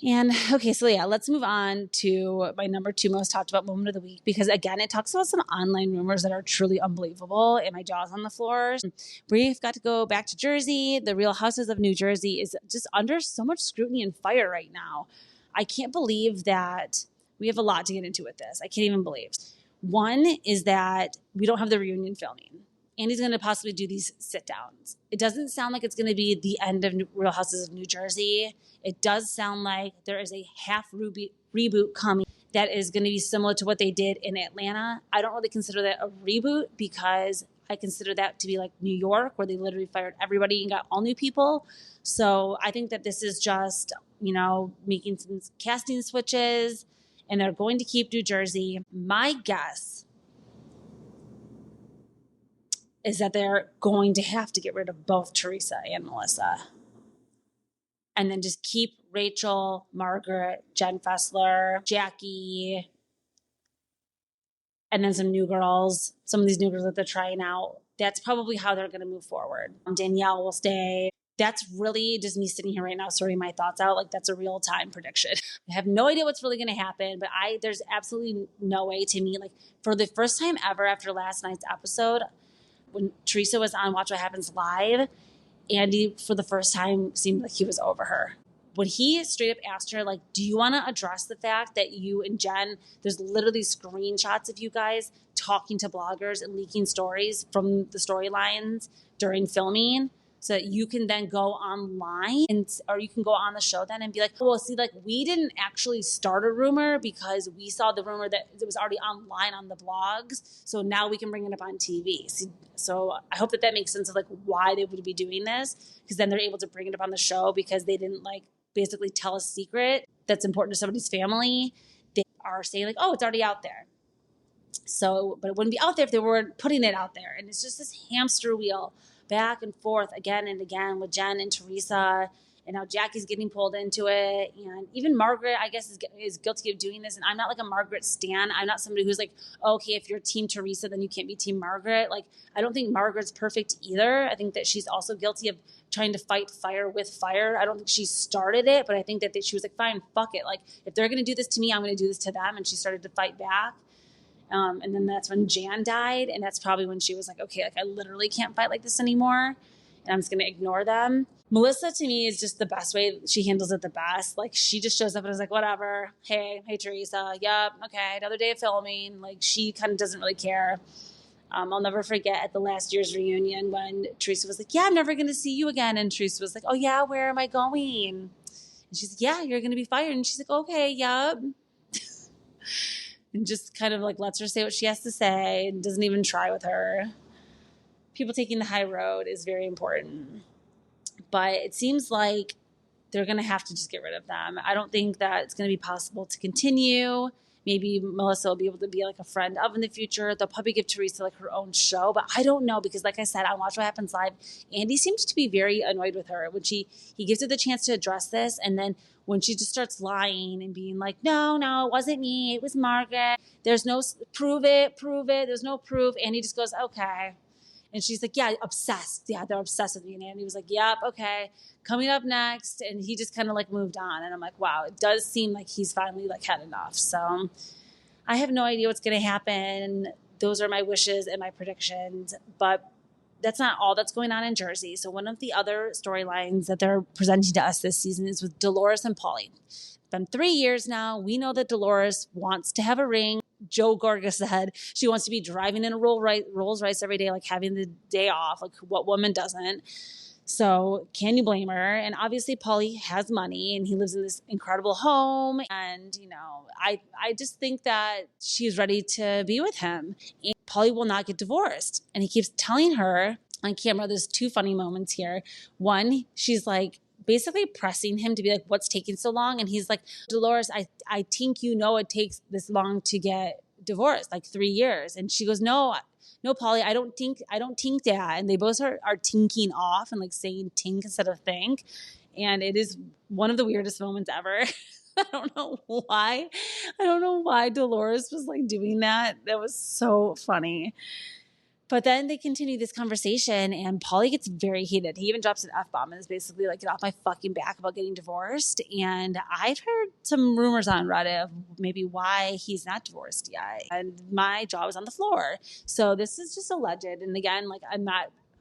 And okay, so yeah, let's move on to my number 2 most talked about moment of the week, because again, it talks about some online rumors that are truly unbelievable and my jaw's on the floor. We've got to go back to Jersey. The Real Houses of New Jersey is just under so much scrutiny and fire right now. I can't believe that we have a lot to get into with this. I can't even believe. One is that we don't have the reunion filming. Andy's going to possibly do these sit downs. It doesn't sound like it's going to be the end of Real Houses of New Jersey. It does sound like there is a half reboot coming that is going to be similar to what they did in Atlanta. I don't really consider that a reboot because I consider that to be like New York, where they literally fired everybody and got all new people. So I think that this is just, you know, making some casting switches, and they're going to keep New Jersey. My guess is that they're going to have to get rid of both Teresa and Melissa. And then just keep Rachel, Margaret, Jen Fessler, Jackie, and then some new girls, some of these new girls that they're trying out. That's probably how they're going to move forward. Danielle will stay. That's really just me sitting here right now sorting my thoughts out. Like, that's a real time prediction. I have no idea what's really going to happen, but there's absolutely no way to me. Like, for the first time ever after last night's episode, when Teresa was on Watch What Happens Live, Andy, for the first time, seemed like he was over her. When he straight up asked her, like, do you want to address the fact that you and Jen, there's literally screenshots of you guys talking to bloggers and leaking stories from the storylines during filming, so that you can then go online or you can go on the show then and be like, well, see, like, we didn't actually start a rumor because we saw the rumor that it was already online on the blogs. So now we can bring it up on TV. So I hope that makes sense of like why they would be doing this, because then they're able to bring it up on the show because they didn't like basically tell a secret that's important to somebody's family. They are saying like, oh, it's already out there. So, but it wouldn't be out there if they weren't putting it out there. And it's just this hamster wheel back and forth again and again with Jen and Teresa, and now Jackie's getting pulled into it. And even Margaret, I guess, is guilty of doing this. And I'm not like a Margaret stan. I'm not somebody who's like, oh, okay, if you're team Teresa, then you can't be team Margaret. Like, I don't think Margaret's perfect either. I think that she's also guilty of trying to fight fire with fire. I don't think she started it, but I think that she was like, fine, fuck it. Like, if they're going to do this to me, I'm going to do this to them. And she started to fight back. And then that's when Jan died. And that's probably when she was like, okay, like, I literally can't fight like this anymore. And I'm just going to ignore them. Melissa, to me, is just the best way. She handles it the best. Like, she just shows up and is like, whatever. Hey, Teresa. Yep. Okay. Another day of filming. Like, she kind of doesn't really care. I'll never forget at the last year's reunion when Teresa was like, yeah, I'm never going to see you again. And Teresa was like, oh yeah, where am I going? And she's like, yeah, you're going to be fired. And she's like, okay, yep. And just kind of like lets her say what she has to say and doesn't even try with her. People taking the high road is very important. But it seems like they're going to have to just get rid of them. I don't think that it's going to be possible to continue maybe Melissa will be able to be like a friend of in the future. They'll probably give Teresa like her own show, but I don't know, because like I said, on Watch What Happens Live, Andy seems to be very annoyed with her when he gives her the chance to address this, and then when she just starts lying and being like, no, it wasn't me, it was Margaret. There's no prove it. There's no proof. And he just goes, okay. And she's like, yeah, obsessed. Yeah, they're obsessed with me. And he was like, yep, okay. Coming up next. And he just kind of like moved on. And I'm like, wow, it does seem like he's finally like had enough. So I have no idea what's going to happen. Those are my wishes and my predictions. But that's not all that's going on in Jersey. So one of the other storylines that they're presenting to us this season is with Dolores and Paulie. It's been 3 years now. We know that Dolores wants to have a ring. Joe Gorga said she wants to be driving in a Rolls Royce every day, like having the day off. Like, what woman doesn't? So can you blame her? And obviously Paulie has money and he lives in this incredible home. And, you know, I just think that she's ready to be with him. And Paulie will not get divorced. And he keeps telling her on camera, there's 2 funny moments here. One, she's like basically pressing him to be like, what's taking so long? And he's like, Dolores, I think you know it takes this long to get divorced, like 3 years. And she goes, no, Paulie, I don't think that. And they both are tinking off and like saying tink instead of think. And it is one of the weirdest moments ever. I don't know why Dolores was like doing that. That was so funny. But then they continue this conversation and Paulie gets very heated. He even drops an F-bomb and is basically like, get off my fucking back about getting divorced. And I've heard some rumors on Reddit of maybe why he's not divorced yet. And my jaw was on the floor. So this is just alleged. And again, like I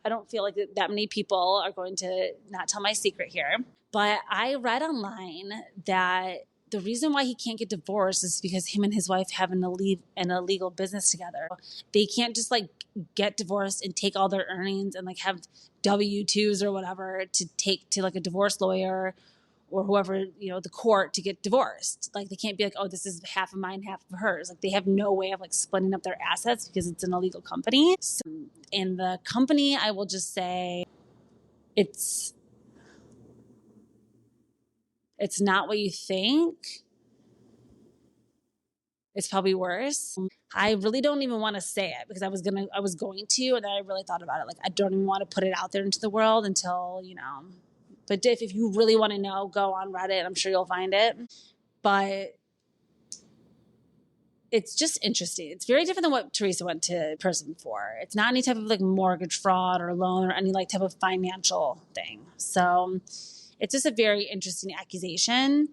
don't feel like that many people are going to not tell my secret here. But I read online that the reason why he can't get divorced is because him and his wife have an illegal business together. They can't just like get divorced and take all their earnings and like have W-2s or whatever to take to like a divorce lawyer or whoever, you know, the court to get divorced. Like they can't be like, oh, this is half of mine, half of hers. Like they have no way of like splitting up their assets because it's an illegal company. So, and the company, I will just say it's not what you think. It's probably worse. I really don't even want to say it because I was going to, and then I really thought about it. Like, I don't even want to put it out there into the world until, you know, but if you really want to know, go on Reddit. I'm sure you'll find it. But it's just interesting. It's very different than what Teresa went to prison for. It's not any type of like mortgage fraud or loan or any like type of financial thing. So it's just a very interesting accusation.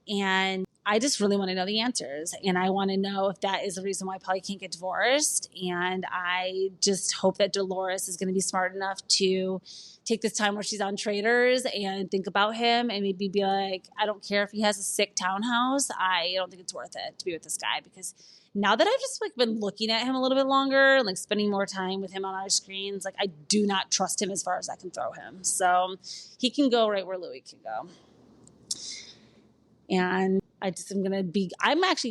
And I just really want to know the answers. And I want to know if that is the reason why Paulie can't get divorced. And I just hope that Dolores is going to be smart enough to take this time where she's on Traitors and think about him and maybe be like, I don't care if he has a sick townhouse. I don't think it's worth it to be with this guy, because now that I've just like been looking at him a little bit longer and like spending more time with him on our screens, like I do not trust him as far as I can throw him. So he can go right where Louis can go. And I'm actually going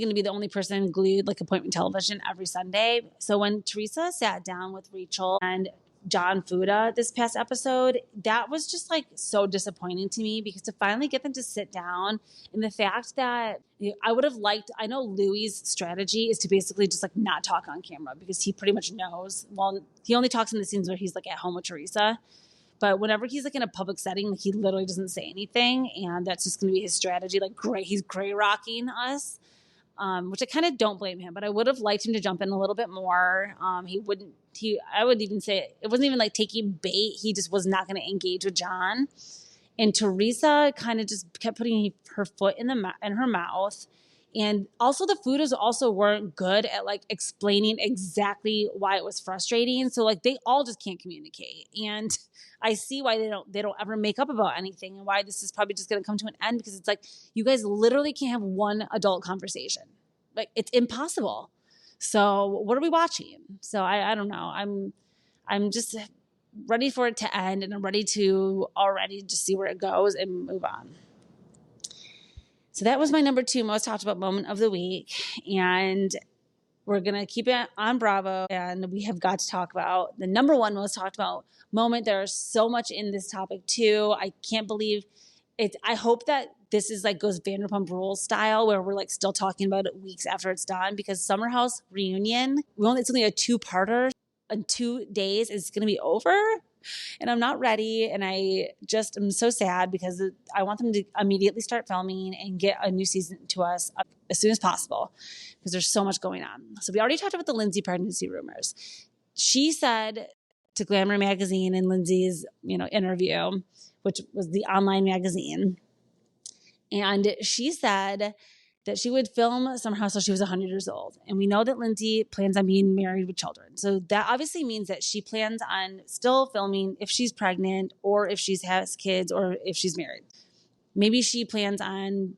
to be the only person glued like appointment television every Sunday. So when Teresa sat down with Rachel and John Fuda this past episode, that was just like so disappointing to me, because to finally get them to sit down, and the fact that I know Louis' strategy is to basically just like not talk on camera, because he pretty much knows, well, he only talks in the scenes where he's like at home with Teresa. But whenever he's like in a public setting, like he literally doesn't say anything, and that's just going to be his strategy. Like he's gray rocking us, which I kind of don't blame him. But I would have liked him to jump in a little bit more. I would even say it wasn't even like taking bait. He just was not going to engage with John. And Teresa kind of just kept putting her foot in her mouth. And also the Fudas also weren't good at like explaining exactly why it was frustrating. So like they all just can't communicate. And I see why they don't ever make up about anything, and why this is probably just going to come to an end, because it's like you guys literally can't have one adult conversation. Like it's impossible. So what are we watching? So I don't know. I'm just ready for it to end, and I'm ready to already just see where it goes and move on. So that was my number 2 most talked about moment of the week. And we're going to keep it on Bravo. And we have got to talk about the number 1 most talked about moment. There's so much in this topic too. I can't believe I hope that this is like goes Vanderpump Rules style, where we're like still talking about it weeks after it's done, because Summer House reunion, it's only a 2-parter. In 2 days it's going to be over, and I'm not ready. And I just am so sad because I want them to immediately start filming and get a new season to us as soon as possible, because there's so much going on. So we already talked about the Lindsay pregnancy rumors. She said to Glamour magazine in Lindsay's, interview, which was the online magazine, and she said that she would film Summer House till she was 100 years old. And we know that Lindsay plans on being married with children. So that obviously means that she plans on still filming if she's pregnant, or if she has kids, or if she's married. Maybe she plans on,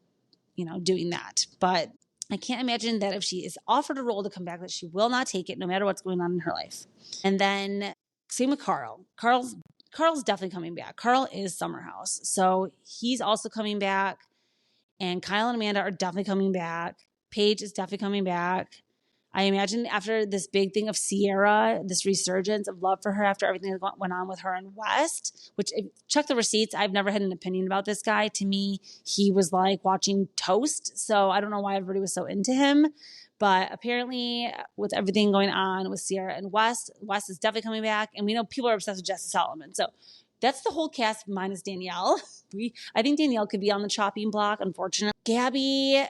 doing that. But I can't imagine that if she is offered a role to come back, that she will not take it no matter what's going on in her life. And then same with Carl. Carl's definitely coming back. Carl is Summer House. So he's also coming back. And Kyle and Amanda are definitely coming back. Paige is definitely coming back. I imagine after this big thing of Sierra, this resurgence of love for her after everything that went on with her and West, which, check the receipts, I've never had an opinion about this guy. To me, he was like watching Toast. So I don't know why everybody was so into him. But apparently with everything going on with Sierra and West is definitely coming back. And we know people are obsessed with Jesse Solomon. So that's the whole cast minus Danielle. I think Danielle could be on the chopping block, unfortunately. Gabby,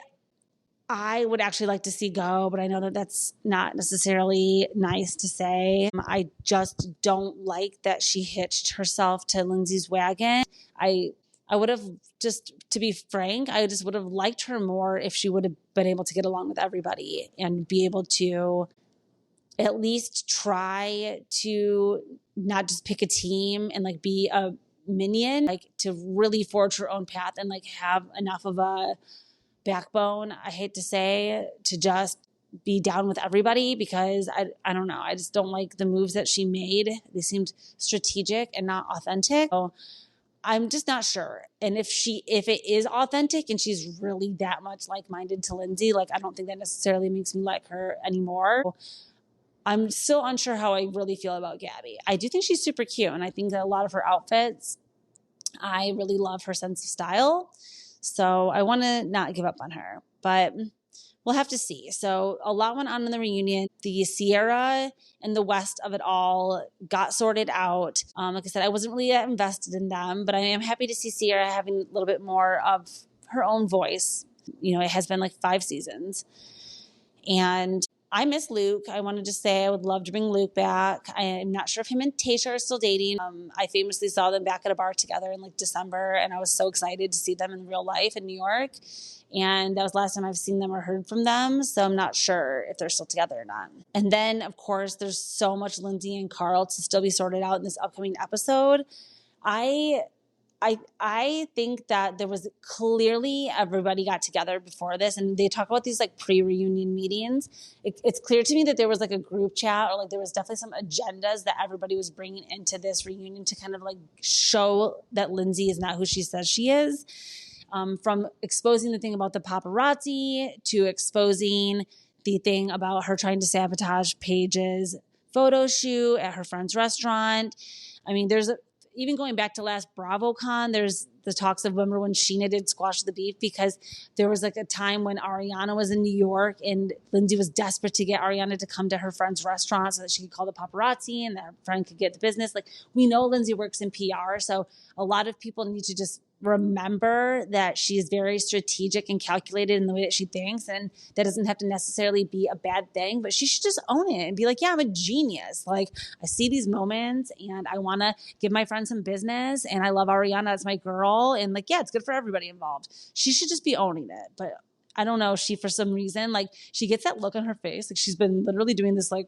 I would actually like to see go, but I know that that's not necessarily nice to say. I just don't like that she hitched herself to Lindsay's wagon. I would have, just to be frank, I just would have liked her more if she would have been able to get along with everybody and be able to at least try to not just pick a team and like be a minion, like to really forge her own path and like have enough of a backbone, I hate to say, to just be down with everybody, because I don't know. I just don't like the moves that she made. They seemed strategic and not authentic. So I'm just not sure. And if it is authentic and she's really that much like-minded to Lindsay, like I don't think that necessarily makes me like her anymore. I'm still unsure how I really feel about Gabby. I do think she's super cute, and I think that a lot of her outfits, I really love her sense of style. So I want to not give up on her, but we'll have to see. So a lot went on in the reunion. The Sierra and the West of it all got sorted out. Like I said, I wasn't really that invested in them, but I am happy to see Sierra having a little bit more of her own voice. It has been like 5 seasons. And I miss Luke. I wanted to say I would love to bring Luke back. I'm not sure if him and Tayshia are still dating. I famously saw them back at a bar together in like December, and I was so excited to see them in real life in New York. And that was the last time I've seen them or heard from them. So I'm not sure if they're still together or not. And then, of course, there's so much Lindsay and Carl to still be sorted out in this upcoming episode. I think that there was clearly everybody got together before this, and they talk about these like pre-reunion meetings. It's clear to me that there was like a group chat, or like there was definitely some agendas that everybody was bringing into this reunion to kind of like show that Lindsay is not who she says she is. From exposing the thing about the paparazzi to exposing the thing about her trying to sabotage Paige's photo shoot at her friend's restaurant. I mean, even going back to last BravoCon, there's the talks of, remember when Sheena did Squash the Beef, because there was like a time when Ariana was in New York and Lindsay was desperate to get Ariana to come to her friend's restaurant so that she could call the paparazzi and that her friend could get the business. Like, we know Lindsay works in PR, so a lot of people need to just remember that she's very strategic and calculated in the way that she thinks, and that doesn't have to necessarily be a bad thing, but she should just own it and be like, yeah, I'm a genius. Like, I see these moments and I want to give my friend some business, and I love Ariana, that's my girl, and like, yeah, it's good for everybody involved. She should just be owning it. But I don't know, she, for some reason, like, she gets that look on her face, like she's been literally doing this like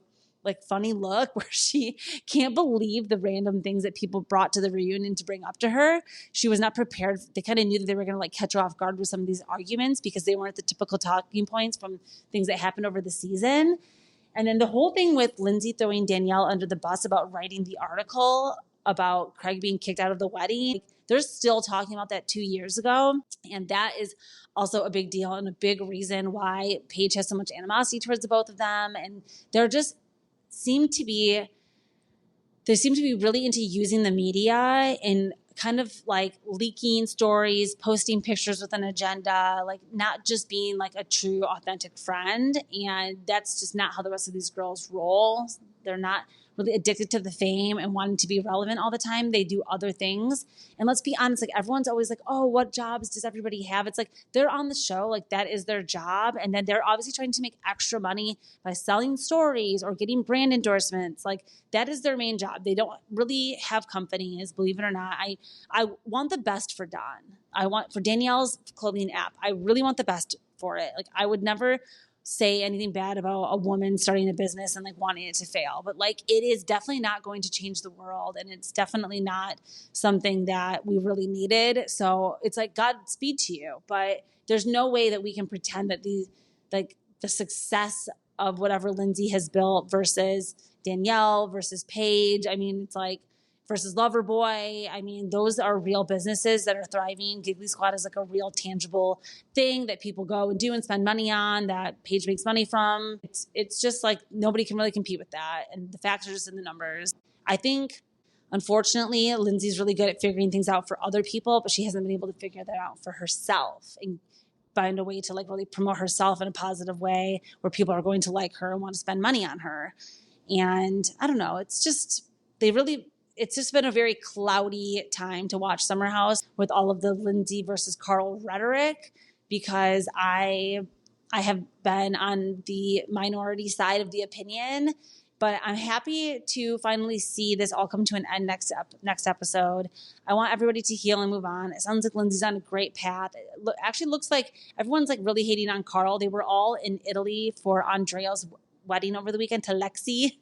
funny look where she can't believe the random things that people brought to the reunion to bring up to her. She was not prepared. They kind of knew that they were going to like catch her off guard with some of these arguments, because they weren't the typical talking points from things that happened over the season. And then the whole thing with Lindsay throwing Danielle under the bus about writing the article about Craig being kicked out of the wedding. They're still talking about that 2 years ago. And that is also a big deal and a big reason why Paige has so much animosity towards the both of them. And they're just seem to be really into using the media and kind of like leaking stories, posting pictures with an agenda, like not just being like a true, authentic friend. And that's just not how the rest of these girls roll. They're not really addicted to the fame and wanting to be relevant all the time. They do other things. And let's be honest, like everyone's always like, oh, what jobs does everybody have? It's like they're on the show, like that is their job. And then they're obviously trying to make extra money by selling stories or getting brand endorsements. Like that is their main job. They don't really have companies, believe it or not. I want the best for Dawn. I want for Danielle's clothing app. I really want the best for it. Like I would never say anything bad about a woman starting a business and like wanting it to fail, but like it is definitely not going to change the world, and it's definitely not something that we really needed. So it's like Godspeed to you, but there's no way that we can pretend that the success of whatever Lindsay has built versus Danielle versus Paige, I mean, it's like versus Loverboy. I mean, those are real businesses that are thriving. Giggly Squad is like a real tangible thing that people go and do and spend money on, that Paige makes money from. It's just like nobody can really compete with that. And the facts are just in the numbers. I think, unfortunately, Lindsay's really good at figuring things out for other people, but she hasn't been able to figure that out for herself and find a way to like really promote herself in a positive way where people are going to like her and want to spend money on her. And I don't know, it's just been a very cloudy time to watch Summer House with all of the Lindsay versus Carl rhetoric, because I have been on the minority side of the opinion, but I'm happy to finally see this all come to an end next episode. I want everybody to heal and move on. It sounds like Lindsay's on a great path. It actually looks like everyone's like really hating on Carl. They were all in Italy for Andrea's wedding over the weekend to Lexi.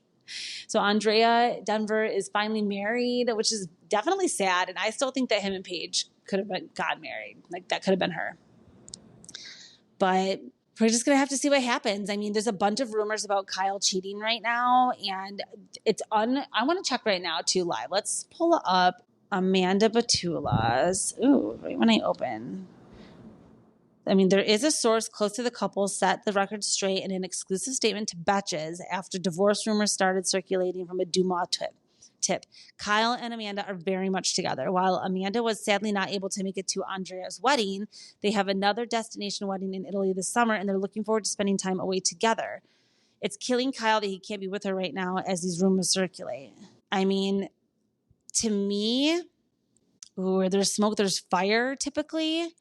So Andrea Denver is finally married, which is definitely sad. And I still think that him and Paige could have gotten married. Like that could have been her. But we're just going to have to see what happens. I mean, there's a bunch of rumors about Kyle cheating right now. And I want to check right now too live. Let's pull up Amanda Batula's. Ooh, right when I open. I mean, there is a source close to the couple set the record straight in an exclusive statement to Betches after divorce rumors started circulating from a Dumas tip. Kyle and Amanda are very much together. While Amanda was sadly not able to make it to Andrea's wedding, they have another destination wedding in Italy this summer, and they're looking forward to spending time away together. It's killing Kyle that he can't be with her right now as these rumors circulate. I mean, to me, where there's smoke, there's fire typically.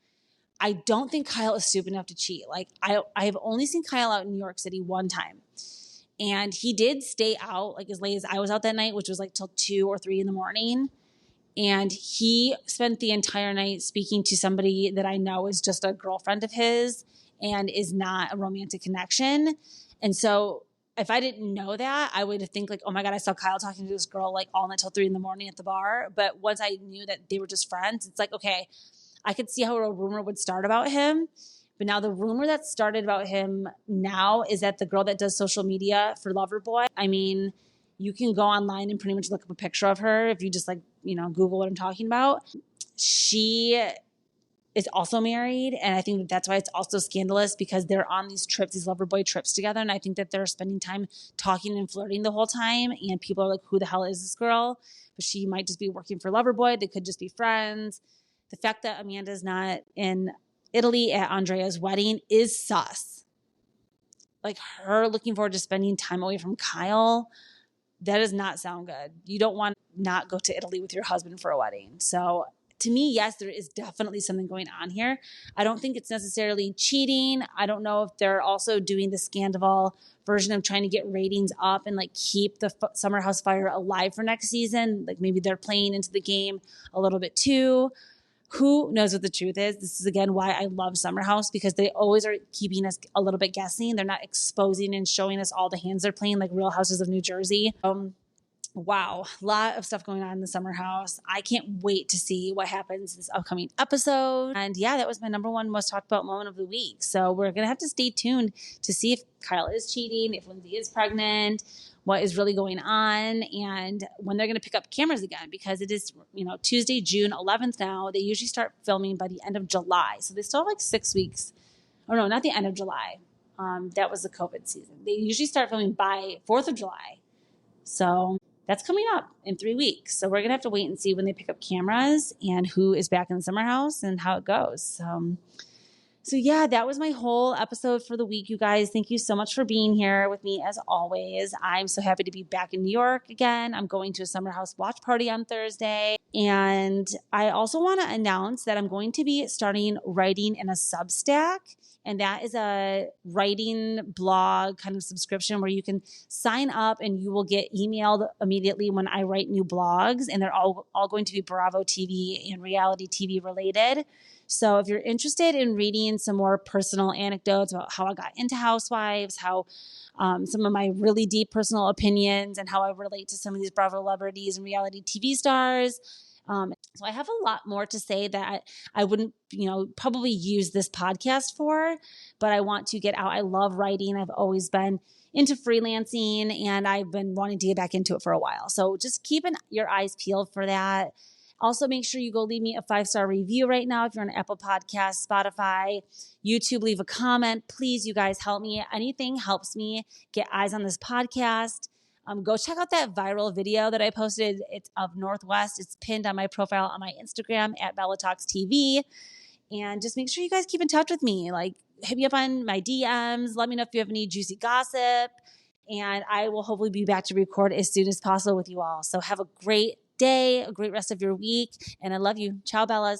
I don't think Kyle is stupid enough to cheat. Like I've only seen Kyle out in New York City one time, and he did stay out like as late as I was out that night, which was like till 2 or 3 in the morning. And he spent the entire night speaking to somebody that I know is just a girlfriend of his and is not a romantic connection. And so if I didn't know that, I would think like, oh my God, I saw Kyle talking to this girl like all night till 3 in the morning at the bar. But once I knew that they were just friends, it's like, okay, I could see how a rumor would start about him. But now the rumor that started about him now is that the girl that does social media for Loverboy, I mean, you can go online and pretty much look up a picture of her if you just like, Google what I'm talking about. She is also married. And I think that's why it's also scandalous, because they're on these trips, these Loverboy trips together. And I think that they're spending time talking and flirting the whole time. And people are like, who the hell is this girl? But she might just be working for Loverboy. They could just be friends. The fact that Amanda's not in Italy at Andrea's wedding is sus. Like her looking forward to spending time away from Kyle, that does not sound good. You don't want to not go to Italy with your husband for a wedding. So to me, yes, there is definitely something going on here. I don't think it's necessarily cheating. I don't know if they're also doing the Scandival version of trying to get ratings up and like keep the Summer House fire alive for next season. Like maybe they're playing into the game a little bit too. Who knows what the truth is? This is, again, why I love Summer House, because they always are keeping us a little bit guessing. They're not exposing and showing us all the hands they're playing like Real Houses of New Jersey. Wow, a lot of stuff going on in the Summer House. I can't wait to see what happens this upcoming episode. And yeah, that was my number one most talked about moment of the week. So we're going to have to stay tuned to see if Kyle is cheating, if Lindsay is pregnant, what is really going on, and when they're going to pick up cameras again, because it is, Tuesday, June 11th now. They usually start filming by the end of July. So they still have like 6 weeks. Oh no, not the end of July. That was the COVID season. They usually start filming by 4th of July. So that's coming up in 3 weeks. So we're going to have to wait and see when they pick up cameras and who is back in the summer house and how it goes. So yeah, that was my whole episode for the week, you guys. Thank you so much for being here with me as always. I'm so happy to be back in New York again. I'm going to a summer house watch party on Thursday. And I also want to announce that I'm going to be starting writing in a Substack. And that is a writing blog kind of subscription where you can sign up and you will get emailed immediately when I write new blogs. And they're all going to be Bravo TV and reality TV related. So if you're interested in reading some more personal anecdotes about how I got into Housewives, how some of my really deep personal opinions and how I relate to some of these Bravo celebrities and reality TV stars. So I have a lot more to say that I wouldn't, probably use this podcast for, but I want to get out. I love writing. I've always been into freelancing and I've been wanting to get back into it for a while. So just keep your eyes peeled for that. Also, make sure you go leave me a 5-star review right now if you're on Apple Podcasts, Spotify, YouTube. Leave a comment. Please, you guys, help me. Anything helps me get eyes on this podcast. Go check out that viral video that I posted. It's of Northwest. It's pinned on my profile on my Instagram at Bella Talks TV. And just make sure you guys keep in touch with me. Like, hit me up on my DMs. Let me know if you have any juicy gossip. And I will hopefully be back to record as soon as possible with you all. So have a great day, a great rest of your week. And I love you. Ciao, Bellas.